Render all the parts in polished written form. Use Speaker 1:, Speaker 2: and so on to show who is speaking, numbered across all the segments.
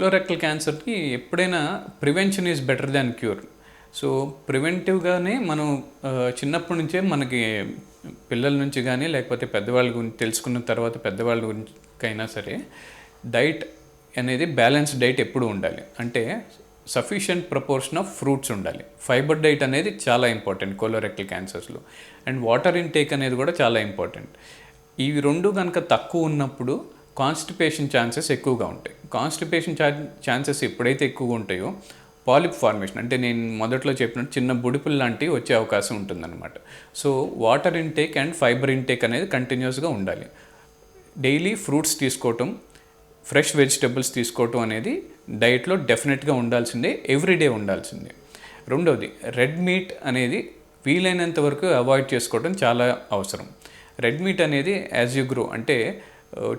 Speaker 1: Colorectal క్యాన్సర్కి ఎప్పుడైనా prevention is better than cure. So ప్రివెంటివ్గానే మనం చిన్నప్పటి నుంచే మనకి పిల్లల నుంచి కానీ లేకపోతే పెద్దవాళ్ళ గురించి తెలుసుకున్న తర్వాత పెద్దవాళ్ళ గురించికైనా సరే డైట్ అనేది బ్యాలెన్స్డ్ డైట్ ఎప్పుడు ఉండాలి. అంటే సఫిషియంట్ ప్రపోర్షన్ ఆఫ్ ఫ్రూట్స్ ఉండాలి. ఫైబర్ డైట్ అనేది చాలా ఇంపార్టెంట్ కోలోరెక్టల్ క్యాన్సర్స్లో. అండ్ వాటర్ ఇంటేక్ అనేది కూడా చాలా ఇంపార్టెంట్. ఇవి రెండు కనుక తక్కువ ఉన్నప్పుడు కాన్స్టిపేషన్ ఛాన్సెస్ ఎక్కువగా ఉంటాయి. కాన్స్టిపేషన్ ఛాన్సెస్ ఎప్పుడైతే ఎక్కువగా ఉంటాయో పాలిప్ ఫార్మేషన్, అంటే నేను మొదట్లో చెప్పినట్టు చిన్న బుడిపుల్ లాంటివి వచ్చే అవకాశం ఉంటుందన్నమాట. So water intake and fibre intake అనేది కంటిన్యూస్గా ఉండాలి. డైలీ ఫ్రూట్స్ తీసుకోవటం, ఫ్రెష్ వెజిటబుల్స్ తీసుకోవటం అనేది డైట్లో డెఫినెట్గా ఉండాల్సిందే, ఎవ్రీడే ఉండాల్సిందే. రెండోది, రెడ్ మీట్ అనేది వీలైనంత వరకు అవాయిడ్ చేసుకోవడం చాలా అవసరం. రెడ్ మీట్ అనేది యాజ్ యూ గ్రో, అంటే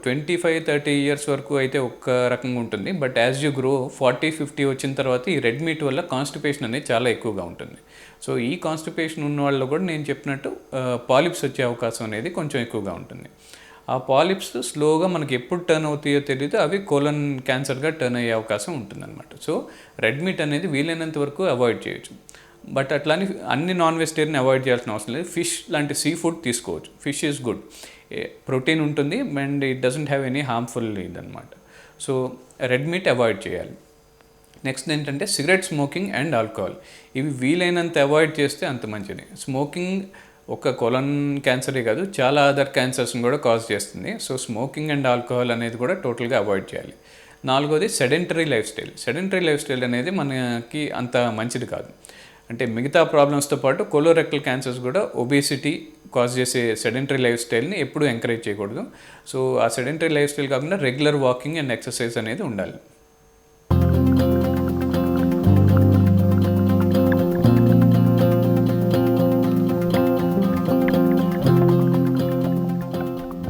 Speaker 1: 25-30 ఇయర్స్ వరకు అయితే ఒక రకంగా ఉంటుంది. బట్ యాజ్ యూ గ్రో 40-50 వచ్చిన తర్వాత ఈ రెడ్ మీట్ వల్ల కాన్స్టిపేషన్ అనేది చాలా ఎక్కువగా ఉంటుంది. సో ఈ కాన్స్టిపేషన్ ఉన్న వాళ్ళు కూడా నేను చెప్పినట్టు పాలిప్స్ వచ్చే అవకాశం అనేది కొంచెం ఎక్కువగా ఉంటుంది. ఆ పాలిప్స్ స్లోగా మనకి ఎప్పుడు టర్న్ అవుతాయో తెలియదు, అవి కోలన్ క్యాన్సర్గా టర్న్ అయ్యే అవకాశం ఉంటుందన్నమాట. సో రెడ్ మీట్ అనేది వీలైనంత వరకు అవాయిడ్ చేయొచ్చు. బట్ అట్లానే అన్ని నాన్ వెజిటేరియన్ అవాయిడ్ చేయాల్సిన అవసరం లేదు. ఫిష్ లాంటి సీ ఫుడ్ తీసుకోవచ్చు. ఫిష్ ఈజ్ గుడ్, ప్రోటీన్ ఉంటుంది and it doesn't have any harmful ఇదన్నమాట. సో రెడ్ మీట్ అవాయిడ్ చేయాలి. నెక్స్ట్ ఏంటంటే సిగరెట్ స్మోకింగ్ అండ్ ఆల్కహాల్. ఇవి వీలైనంత అవాయిడ్ చేస్తే అంత మంచిది. స్మోకింగ్ ఒక కోలన్ క్యాన్సరే కాదు, చాలా అదర్ క్యాన్సర్స్ని కూడా కాజ్ చేస్తుంది. సో స్మోకింగ్ అండ్ ఆల్కహాల్ అనేది కూడా టోటల్గా అవాయిడ్ చేయాలి. నాలుగోది sedentary life style. Sedentary life style అనేది మనకి అంత మంచిది కాదు. అంటే మిగతా ప్రాబ్లమ్స్తో పాటు కోలోరెక్టల్ క్యాన్సర్స్ కూడా ఒబేసిటీ కాజ్ చేసే సెడెంటరీ లైఫ్ స్టైల్ని ఎప్పుడూ ఎంకరేజ్ చేయకూడదు. సో ఆ సెడెంటరీ లైఫ్ స్టైల్ కాకుండా రెగ్యులర్ వాకింగ్ అండ్ ఎక్సర్సైజ్ అనేది ఉండాలి.